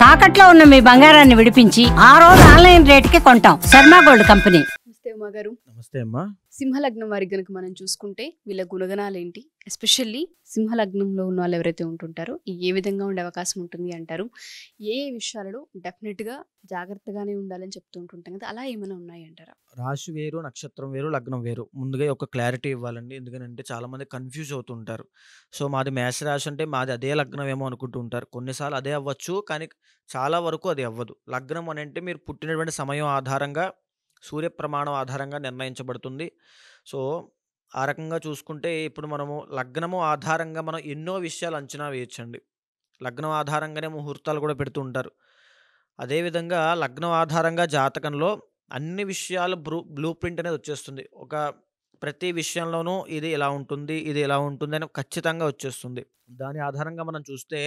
తాకట్లో ఉన్న మీ బంగారాన్ని విడిపించి ఆ రోజు ఆన్లైన్ రేటుకి కొంటాం. Sharma gold company. నమస్తే ఉమా గారు. నమస్తే అమ్మా. సింహలగ్నం వారికి గనుక మనం చూసుకుంటే వీళ్ళ గుణగణాలు ఏంటి, ఎస్పెషల్లీ సింహలగ్నంలో ఉన్న వాళ్ళు ఎవరైతే ఉంటుంటారో ఏ విధంగా ఉండే అవకాశం ఉంటుంది అంటారు, ఏ విషయాలలో డెఫినెట్గా జాగ్రత్తగానే ఉండాలని చెప్తూ ఉంటుంటాం కదా, అలా ఏమైనా ఉన్నాయి అంటారా? రాశి వేరు, నక్షత్రం వేరు, లగ్నం వేరు. ముందుగా ఒక క్లారిటీ ఇవ్వాలండి. ఎందుకంటే చాలామంది కన్ఫ్యూజ్ అవుతుంటారు. సో మాది మేష రాశి అంటే మాది అదే లగ్నం ఏమో అనుకుంటూ ఉంటారు. కొన్నిసార్లు అదే అవ్వచ్చు, కానీ చాలా వరకు అది అవ్వదు. లగ్నం అని అంటే మీరు పుట్టినటువంటి సమయం ఆధారంగా, సూర్య ప్రమాణం ఆధారంగా నిర్ణయించబడుతుంది. సో ఆ రకంగా చూసుకుంటే ఇప్పుడు మనము లగ్నము ఆధారంగా మనం ఎన్నో విషయాలు అంచనా వేయొచ్చండి. లగ్నం ఆధారంగానే ముహూర్తాలు కూడా పెడుతూ ఉంటారు. అదేవిధంగా లగ్నం ఆధారంగా జాతకంలో అన్ని విషయాలు బ్లూ ప్రింట్ అనేది వచ్చేస్తుంది. ప్రతి విషయంలోనూ ఇది ఇలా ఉంటుంది, ఇది ఇలా ఉంటుంది అని ఖచ్చితంగా వచ్చేస్తుంది. దాని ఆధారంగా మనం చూస్తే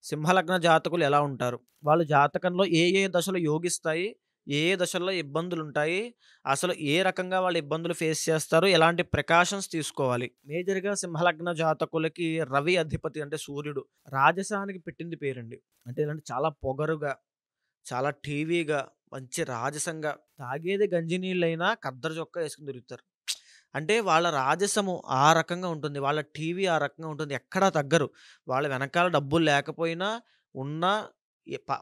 సింహలగ్న జాతకులు ఎలా ఉంటారు, వాళ్ళు జాతకంలో ఏ ఏ దశలు యోగిస్తాయి, ఏ ఏ దశల్లో ఇబ్బందులు ఉంటాయి, అసలు ఏ రకంగా వాళ్ళు ఇబ్బందులు ఫేస్ చేస్తారు, ఎలాంటి ప్రికాషన్స్ తీసుకోవాలి. మేజర్గా సింహలగ్న జాతకులకి రవి అధిపతి అంటే సూర్యుడు రాజసానికి పెట్టింది పేరండి. అంటే ఇలాంటి చాలా పొగరుగా, చాలా టీవీగా, మంచి రాజసంగా, తాగేది గంజి నీళ్ళైనా కద్దరు చొక్కా వేసుకుని తిరుగుతారు. అంటే వాళ్ళ రాజసము ఆ రకంగా ఉంటుంది, వాళ్ళ టీవీ ఆ రకంగా ఉంటుంది, ఎక్కడా తగ్గరు. వాళ్ళ వెనకాల డబ్బులు లేకపోయినా ఉన్నా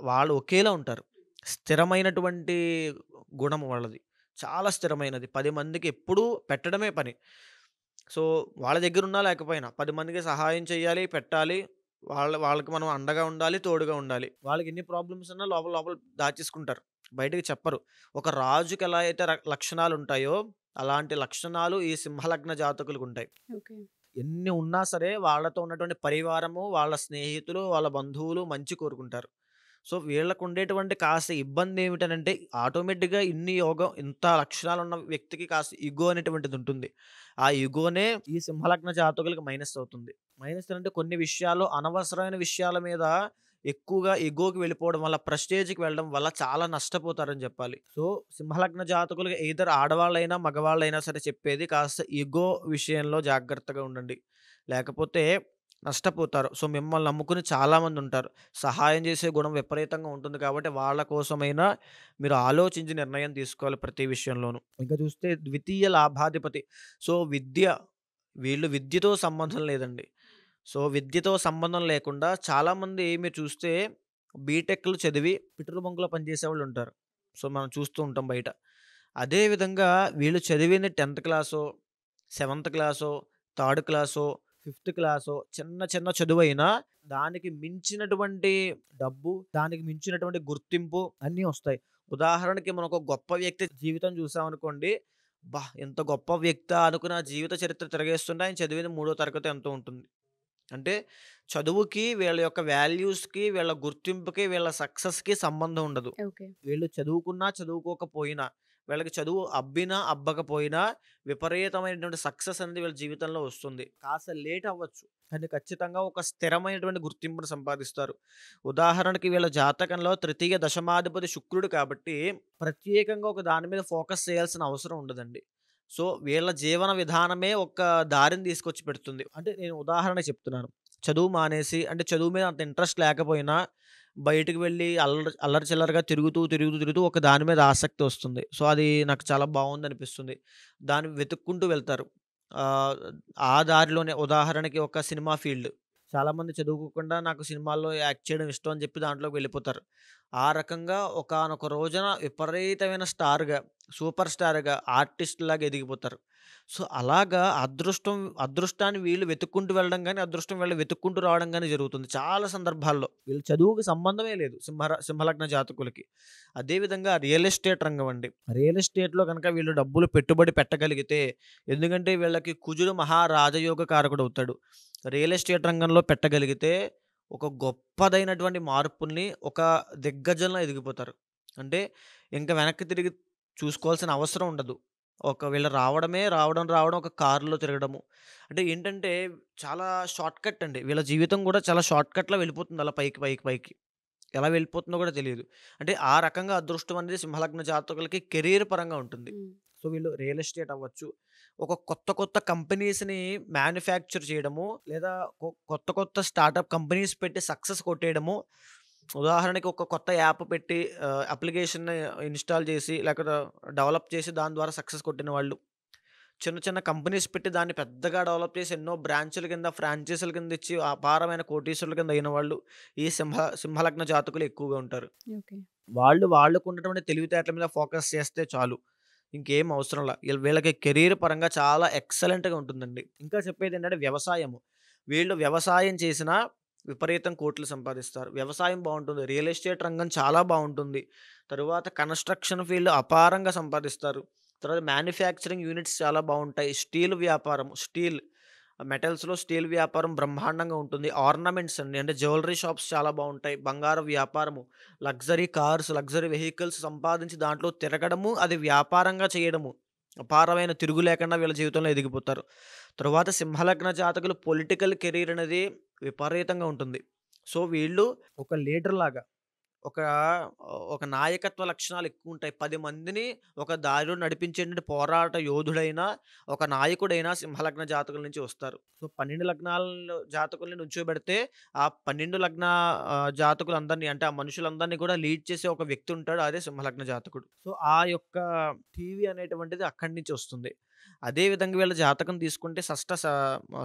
వాళ్ళు ఒకేలా ఉంటారు. స్థిరమైనటువంటి గుణం వాళ్ళది, చాలా స్థిరమైనది. 10 మందికి ఎప్పుడూ పెట్టడమే పని. సో వాళ్ళ దగ్గర ఉన్నా లేకపోయినా 10 మందికి సహాయం చేయాలి, పెట్టాలి. వాళ్ళకి మనం అండగా ఉండాలి, తోడుగా ఉండాలి. వాళ్ళకి ఎన్ని ప్రాబ్లమ్స్ ఉన్నా లోపల లోపల దాచేసుకుంటారు, బయటకి చెప్పరు. ఒక రాజుకి ఎలా అయితే లక్షణాలు ఉంటాయో అలాంటి లక్షణాలు ఈ సింహలగ్న జాతకులకు ఉంటాయి. ఓకే. ఎన్ని ఉన్నా సరే వాళ్ళతో ఉన్నటువంటి పరివారము, వాళ్ళ స్నేహితులు, వాళ్ళ బంధువులు మంచి కోరుకుంటారు. సో వీళ్ళకు ఉండేటువంటి కాస్త ఇబ్బంది ఏమిటనంటే ఆటోమేటిక్గా ఇంత లక్షణాలు ఉన్న వ్యక్తికి కాస్త ఇగో అనేటువంటిది ఉంటుంది. ఆ ఇగోనే ఈ సింహలగ్న జాతకులకు మైనస్ అవుతుంది. మైనస్ అంటే కొన్ని విషయాలు, అనవసరమైన విషయాల మీద ఎక్కువగా ఇగోకి వెళ్ళిపోవడం వల్ల, ప్రెస్టేజ్కి వెళ్ళడం వల్ల చాలా నష్టపోతారని చెప్పాలి. సో సింహలగ్న జాతకులకు ఎయిదర్ ఆడవాళ్ళైనా మగవాళ్ళైనా సరే చెప్పేది కాస్త ఇగో విషయంలో జాగ్రత్తగా ఉండండి, లేకపోతే నష్టపోతారు. సో మిమ్మల్ని నమ్ముకుని చాలామంది ఉంటారు. సహాయం చేసే గుణం విపరీతంగా ఉంటుంది కాబట్టి వాళ్ళ కోసమైనా మీరు ఆలోచించి నిర్ణయం తీసుకోవాలి ప్రతి విషయంలోనూ. ఇంకా చూస్తే ద్వితీయ లాభాధిపతి. సో వీళ్ళు విద్యతో సంబంధం లేదండి. సో విద్యతో సంబంధం లేకుండా చాలామంది మీరు చూస్తే బీటెక్లు చదివి పెట్రోల్ బంకులో పనిచేసేవాళ్ళు ఉంటారు. సో మనం చూస్తూ ఉంటాం బయట. అదేవిధంగా వీళ్ళు చదివింది 10th క్లాసో, 7th క్లాసో, 3rd క్లాసో, 5th క్లాసో, చిన్న చిన్న చదువైనా దానికి మించినటువంటి డబ్బు, దానికి మించినటువంటి గుర్తింపు అన్నీ వస్తాయి. ఉదాహరణకి మనం ఒక గొప్ప వ్యక్తి జీవితం చూసామనుకోండి, ఎంత గొప్ప వ్యక్తి అనుకున్న జీవిత చరిత్ర తిరగేస్తుంటే ఆయన చదివింది 3వ తరగతి ఎంతో ఉంటుంది. అంటే చదువుకి, వీళ్ళ యొక్క వాల్యూస్కి, వీళ్ళ గుర్తింపుకి, వీళ్ళ సక్సెస్కి సంబంధం ఉండదు. ఓకే. వీళ్ళు చదువుకున్నా చదువుకోకపోయినా, వీళ్ళకి చదువు అబ్బినా అబ్బకపోయినా విపరీతమైనటువంటి సక్సెస్ అనేది వీళ్ళ జీవితంలో వస్తుంది. కాస్త లేట్ అవ్వచ్చు, కానీ ఖచ్చితంగా ఒక స్థిరమైనటువంటి గుర్తింపును సంపాదిస్తారు. ఉదాహరణకి వీళ్ళ జాతకంలో తృతీయ దశమాధిపతి శుక్రుడు కాబట్టి ప్రత్యేకంగా ఒక దాని మీద ఫోకస్ చేయాల్సిన అవసరం ఉండదండి. సో వీళ్ళ జీవన విధానమే ఒక దారిని తీసుకొచ్చి పెడుతుంది. అంటే నేను ఉదాహరణ చెప్తున్నాను. చదువు మానేసి, అంటే చదువు మీద అంత ఇంట్రెస్ట్ లేకపోయినా బయటికి వెళ్ళి అల్లరి చిల్లరగా తిరుగుతూ ఒక దాని మీద ఆసక్తి వస్తుంది. సో అది నాకు చాలా బాగుందనిపిస్తుంది. దాన్ని వెతుక్కుంటూ వెళ్తారు. ఆహ్, ఆ దారిలోనే ఉదాహరణకి ఒక సినిమా ఫీల్డ్. చాలామంది చదువుకోకుండా నాకు సినిమాల్లో యాక్ట్ చేయడం ఇష్టం అని చెప్పి దాంట్లోకి వెళ్ళిపోతారు. ఆ రకంగా ఒకానొక రోజున విపరీతమైన స్టార్‌గా, సూపర్ స్టార్‌గా, ఆర్టిస్ట్‌లాగా ఎదిగిపోతారు. సో అలాగా అదృష్టాన్ని వీళ్ళు వెతుక్కుంటూ వెళ్ళడం గాని, అదృష్టం వీళ్ళు వెతుక్కుంటూ రావడం గాని జరుగుతుంది చాలా సందర్భాల్లో. వీళ్ళు చదువుకి సంబంధమే లేదు సింహలగ్న జాతకులకి. అదేవిధంగా రియల్ ఎస్టేట్ రంగం అండి. రియల్ ఎస్టేట్‌లో గనక వీళ్ళు డబ్బులు పెట్టుబడి పెట్టగలిగితే, ఎందుకంటే వీళ్ళకి కుజుడు మహారాజయోగ కారకుడవుతాడు. రియల్ ఎస్టేట్ రంగంలో పెట్టగలిగితే ఒక గొప్పదైనటువంటి మార్పుల్ని, ఒక దిగ్గజంలా ఎదిగిపోతారు. అంటే ఇంక వెనక్కి తిరిగి చూసుకోవాల్సిన అవసరం ఉండదు. వీళ్ళు రావడం ఒక కారులో తిరగడము. అంటే ఏంటంటే చాలా షార్ట్‌కట్ అండి. వీళ్ళ జీవితం గూడా చాలా షార్ట్‌కట్‌లో వెళ్ళిపోతుంది అలా పైకి. ఎలా వెళ్ళిపోతుందో కూడా తెలీదు. అంటే ఆ రకంగా అదృష్టం అనేది సింహలగ్న జాతకులకి కెరీర్ పరంగా ఉంటుంది. సో వీళ్ళు రియల్ ఎస్టేట్ అవ్వచ్చు, ఒక కొత్త కంపెనీస్‌ని మ్యానుఫ్యాక్చర్ చేయడము, లేదా కొత్త స్టార్టప్ కంపెనీస్ పెట్టి సక్సెస్ కొట్టేయడము, ఉదాహరణకి ఒక కొత్త యాప్ పెట్టి అప్లికేషన్‌ని ఇన్‌స్టాల్ చేసి లేకపోతే డెవలప్ చేసి దాని ద్వారా సక్సెస్ కొట్టిన వాళ్ళు. చిన్న చిన్న కంపెనీస్ పెట్టి దాన్ని పెద్దగా డెవలప్ చేసి ఎన్నో బ్రాంచుల కింద, ఫ్రాంచైజీల కింద ఇచ్చి అపారమైన కోటీశ్వరుల కింద అయిన వాళ్ళు ఈ సింహలగ్న జాతకులు ఎక్కువగా ఉంటారు. ఓకే. వాళ్ళకున్నటువంటి తెలివితేటల మీద ఫోకస్ చేస్తే చాలు. ఇంకేం అవసరంలా. వీళ్ళకి కెరీర్ పరంగా చాలా ఎక్సలెంట్‌గా ఉంటుందండి. ఇంకా చెప్పేదేంటంటే వ్యవసాయము. వీళ్ళు వ్యవసాయం చేసినా విపరీతం కోట్లు సంపాదిస్తారు. వ్యవసాయం బావుంటుంది. రియల్ ఎస్టేట్ రంగం చాలా బావుంటుంది. తరువాత కన్‌స్ట్రక్షన్ ఫీల్డ్ అపారంగా సంపాదిస్తారు. తర్వాత మ్యానుఫ్యాక్చరింగ్ యూనిట్స్ చాలా బావుంటాయి. స్టీల్ వ్యాపారం, మెటల్స్‌లో స్టీల్ వ్యాపారం బ్రహ్మాండంగా ఉంటుంది. ఆర్నమెంట్స్ అండి. అంటే జ్యువెల్లరీ షాప్స్ చాలా బావుంటాయి. బంగారం వ్యాపారము, లగ్జరీ కార్స్, లగ్జరీ వెహికల్స్ సంపాదించి దాంట్లో తిరగడము, అది వ్యాపారంగా చేయడము. అపారమైన తిరుగు లేకుండా వీళ్ళ జీవితంలో ఎదిగిపోతారు. తరువాత సింహలగ్న జాతకులు పొలిటికల్ కెరీర్ అనేది విపరీతంగా ఉంటుంది. సో, వీళ్ళు ఒక లీడర్‌లాగా ఒక ఒక నాయకత్వ లక్షణాలు ఎక్కువుంటాయి. 10 మందిని ఒక దారిలో నడిపించేటువంటి పోరాట యోధుడైన, ఒక నాయకుడైన సింహలగ్న జాతకుల నుంచి వస్తారు. సో, 12 లగ్నాల్లో జాతకుల్ని నుంచోబెడితే, ఆ 12 జాతకులందరిని అంటే, ఆ మనుషులందరిని కూడా లీడ్ చేసే ఒక వ్యక్తి ఉంటాడు. అదే సింహలగ్న జాతకుడు. సో, ఆ యొక్క టీవీ అనేటువంటిది అక్కడి నుంచి వస్తుంది. అదే విధంగా వీళ్ళ జాతకం తీసుకుంటే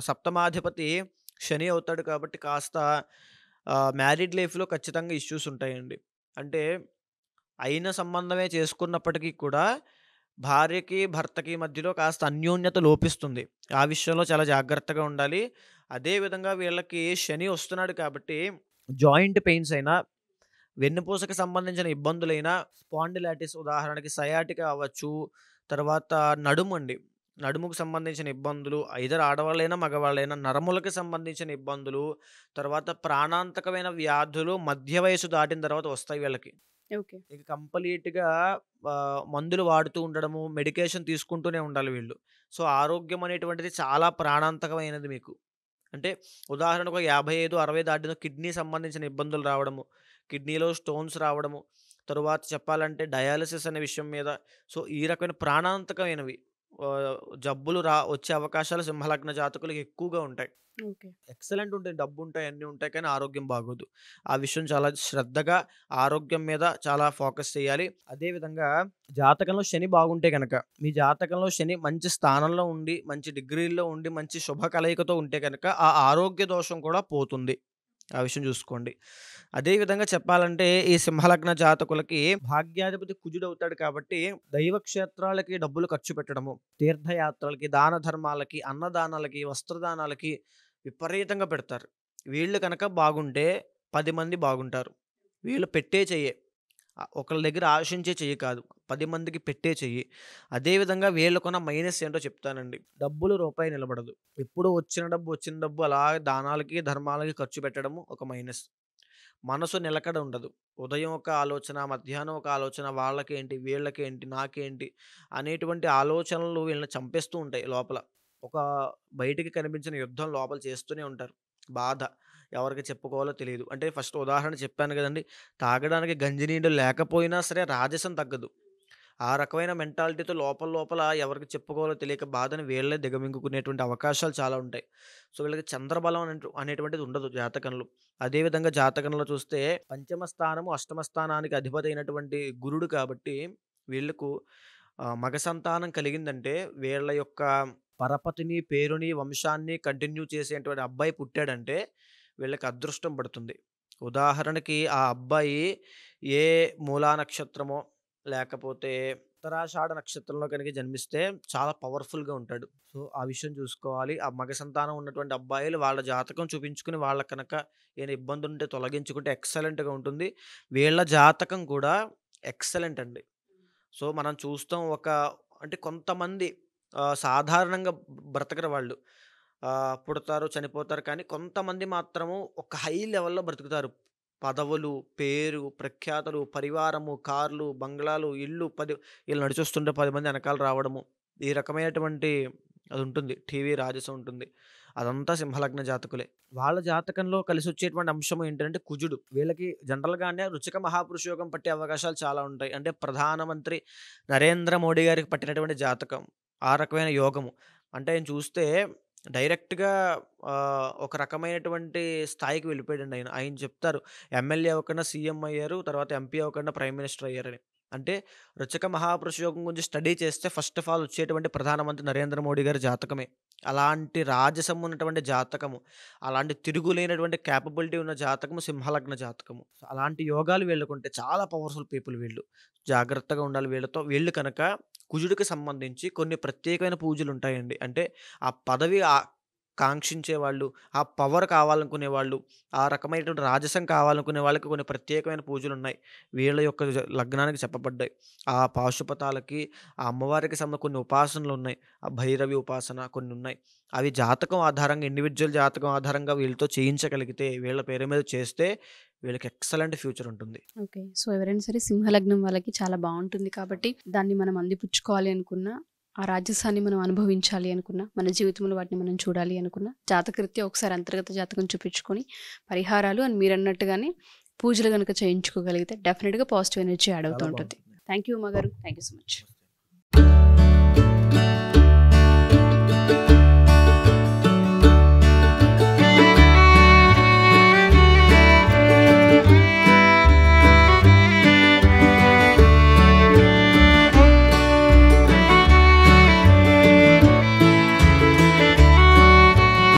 సప్తమాధిపతి శని అవుతాడు కాబట్టి కాస్త మ్యారీడ్ లైఫ్‌లో ఖచ్చితంగా ఇష్యూస్ ఉంటాయండి. అంటే అయిన సంబంధమే చేసుకున్నప్పటికీ కూడా భార్యకి, భర్తకి మధ్యలో కాస్త అన్యోన్యత లోపిస్తుంది. ఆ విషయంలో చాలా జాగ్రత్తగా ఉండాలి. అదే విధంగా వీళ్ళకి శని వస్తున్నాడు కాబట్టి జాయింట్ పెయిన్స్ అయినా, వెన్నుపూసకి సంబంధించిన ఇబ్బందులైనా, స్పాండిలైటిస్ ఉదాహరణకి సయాటికా అవ్వచ్చు, తర్వాత నడుమండి. నడుముకు సంబంధించిన ఇబ్బందులు ఐదర్ ఆడవాళ్ళైనా, మగవాళ్ళైనా నరములకి సంబంధించిన ఇబ్బందులు, తర్వాత ప్రాణాంతకమైన వ్యాధులు మధ్య వయస్సు దాటిన తర్వాత వస్తాయి వీళ్ళకి. ఓకే. ఇక కంప్లీట్‌గా మందులు వాడుతూ ఉండడము, మెడికేషన్ తీసుకుంటూనే ఉండాలి వీళ్ళు. సో, ఆరోగ్యం అనేటువంటిది చాలా ప్రాణాంతకమైనది మీకు. అంటే ఉదాహరణకు 55, 60 దాటిన కిడ్నీ సంబంధించిన ఇబ్బందులు రావడము, కిడ్నీలో స్టోన్స్ రావడము, తరువాత చెప్పాలంటే డయాలిసిస్ అనే విషయం మీద సో, ఈ రకమైన ప్రాణాంతకమైనవి జబ్బులు వచ్చే అవకాశాలు సింహలగ్న జాతకులకు ఎక్కువగా ఉంటాయి. ఓకే. ఎక్సలెంట్ ఉంటాయి. డబ్బుంటాయి, అన్నీ ఉంటాయి. కానీ ఆరోగ్యం బాగోదు. ఆ విషయం చాలా శ్రద్ధగా ఆరోగ్యం మీద చాలా ఫోకస్ చేయాలి. అదే విధంగా జాతకంలో శని బాగుంటే గనక, మీ జాతకంలో శని మంచి స్థానంలో ఉండి, మంచి డిగ్రీల్లో ఉండి, మంచి శుభ కలయికతో ఉంటే గనక, ఆ ఆరోగ్య దోషం కూడా పోతుంది. ఆ విషయం చూసుకోండి. అదే విధంగా చెప్పాలంటే ఈ సింహలగ్న జాతకులకి భాగ్యాధిపతి కుజుడవుతాడు కాబట్టి దైవ క్షేత్రాలకి డబ్బులు ఖర్చు పెట్టడము, తీర్థయాత్రలకి, దాన ధర్మాలకి, అన్నదానాలకి, వస్త్రదానాలకి విపరీతంగా పెడతారు. వీళ్ళు కనుక బాగుంటే 10 మంది బాగుంటారు. వీళ్ళు పెట్టే చెయ్యే. ఒకళ్ళ దగ్గర ఆశించే చెయ్యి కాదు. 10 మందికి పెట్టే చెయ్యి. అదే విధంగా వీళ్ళకున్న మైనస్ ఏంటో చెప్తానండి. డబ్బులు రూపాయి నిలబడదు. ఎప్పుడు వచ్చిన డబ్బు అలా దానాలకి, ధర్మాలకి ఖర్చు పెట్టడము ఒక మైనస్. మనసు నిలకడ ఉండదు. ఉదయం ఒక ఆలోచన, మధ్యాహ్నం ఒక ఆలోచన, వాళ్ళకేంటి, వీళ్ళకేంటి, నాకేంటి అనేటువంటి ఆలోచనలు వీళ్ళని చంపేస్తూ ఉంటాయి లోపల. ఒక బయటికి కనిపించిన యుద్ధం లోపల చేస్తూనే ఉంటారు. బాధ. ఎవరికి చెప్పుకోవాలో తెలీదు. అంటే ఫస్ట్ ఉదాహరణ చెప్పాను గదండీ! తాగడానికి గంజి నీళ్ళు లేకపోయినా సరే రాజసం తగ్గదు. ఆ రకమైన మెంటాలిటీతో లోపల లోపల ఎవరికి చెప్పుకోవాలో తెలియక బాధని వీళ్ళే దిగమింగుకునేటువంటి అవకాశాలు చాలా ఉంటాయి. సో, వీళ్ళకి చంద్రబలం అనేటువంటిది ఉండదు జాతకంలో. అదే విధంగా జాతకంలో చూస్తే పంచమ స్థానము, అష్టమ స్థానానికి అధిపతి అయినటువంటి గురుడు కాబట్టి వీళ్ళకు మగ సంతానం కలిగిందంటే వీళ్ళ యొక్క పరపతిని, పేరుని, వంశాన్ని కంటిన్యూ చేసేటువంటి అబ్బాయి పుట్టాడంటే వీళ్ళకి అదృష్టం పడుతుంది. ఉదాహరణకి ఆ అబ్బాయి ఏ మూలా నక్షత్రమో లేకపోతే ఉత్తరాషాఢ నక్షత్రంలో కనుక జన్మిస్తే చాలా పవర్‌ఫుల్‌గా ఉంటాడు. సో, ఆ విషయం చూసుకోవాలి. ఆ మగ సంతానం ఉన్నటువంటి అబ్బాయిలు వాళ్ళ జాతకం చూపించుకొని వాళ్ళకి కనుక ఏమైనా ఇబ్బందులుంటే తొలగించుకుంటే ఎక్సలెంట్‌గా ఉంటుంది. వీళ్ళ జాతకం కూడా ఎక్సలెంట్ అండి. సో, మనం చూస్తాం అంటే కొంతమంది సాధారణంగా బ్రతకరు వాళ్ళు. పుడతారు, చనిపోతారు. కానీ కొంతమంది మాత్రము ఒక హై లెవెల్‌లో బ్రతుకుతారు. పదవులు, పేరు, ప్రఖ్యాతలు, పరివారము, కార్లు, బంగ్లాలు, ఇల్లు ఈళ్ళు నడిచొస్తుంటే 10 మంది ఎనకాల రావడము. ఈ రకమైనటువంటి అదుంటుంది. టీవీ రాజసం ఉంటుంది. అదంతా సింహలగ్న జాతకులే. వాళ్ళ జాతకంలో కలిసొచ్చేటువంటి అంశం ఏంటంటే కుజుడు. వీళ్ళకి జనరల్‌గానే రుచిక మహాపురుష యోగం పట్టే అవకాశాలు చాలా ఉంటాయి. అంటే ప్రధానమంత్రి నరేంద్ర మోడీ గారికి పట్టినటువంటి జాతకం. ఆ రకమైన యోగము. అంటే ఆయన చూస్తే డైరెక్ట్‌గా ఒక రకమైనటువంటి స్థాయికి వెళ్ళిపోయాడండి ఆయన. ఆయన చెప్తారు ఎమ్మెల్యే అవ్వకుండా సీఎం అయ్యారు. తర్వాత ఎంపీ అవ్వకుండా ప్రైమ్ మినిస్టర్ అయ్యారని. అంటే రుచక మహాపురుష యోగం గురించి స్టడీ చేస్తే ఫస్ట్ ఆఫ్ ఆల్ వచ్చేటువంటి ప్రధానమంత్రి నరేంద్ర మోడీ గారి జాతకమే. అలాంటి రాజసం ఉన్నటువంటి జాతకము, అలాంటి తిరుగులేనటువంటి కేపబిలిటీ ఉన్న జాతకము సింహలగ్న జాతకము. సో, అలాంటి యోగాలు వీళ్ళకుంటే చాలా పవర్‌ఫుల్ పీపుల్ వీళ్ళు. జాగ్రత్తగా ఉండాలి వీళ్ళతో. వీళ్ళు కనుక కుజుడికి సంబంధించి కొన్ని ప్రత్యేకమైన పూజలుంటాయండి. అంటే ఆ పదవి కాంక్షించేవాళ్ళు, ఆ పవర్ కావాలనుకునేవాళ్ళు, ఆ రకమైనటువంటి రాజసం కావాలనుకునే వాళ్ళకి కొన్ని ప్రత్యేకమైన పూజలున్నాయి. వీళ్ళ యొక్క లగ్నానికి చెప్పబడ్డాయి. ఆ పాశుపతాలకి, ఆ అమ్మవారికి కొన్ని ఉపాసనలున్నాయి. ఆ భైరవి ఉపాసన కొన్నున్నాయి. అవి జాతకం ఆధారంగా ఇండివిడ్యువల్ జాతకం ఆధారంగా వీళ్ళతో చేయించగలిగితే, వీళ్ళ పేరు మీద చేస్తే వీళ్ళకి ఎక్సలెంట్ ఫ్యూచర్ ఉంటుంది. ఓకే. సో, ఎవరైనా సరే సింహలగ్నం వాళ్ళకి చాలా బావుంటుంది కాబట్టి, దాన్ని మనం అందిపుచ్చుకోవాలి అనుకున్నా, ఆ రాజసాన్ని మనం అనుభవించాలి అనుకున్నా, మన జీవితంలో వాటిని మనం చూడాలి అనుకున్నా, జాతకరీత్యా ఒకసారి అంతర్గత జాతకం చూపించుకొని, పరిహారాలు అండ్ మీరన్నట్టుగానే పూజలు గనుక చేయించుకోగలిగితే డెఫినిట్‌గా పాజిటివ్ ఎనర్జీ యాడ్ అవుతూ చాలా ఉంటుంది. బావుంటుంది. థ్యాంక్ యూ ఉమా గారు. Thank you so much.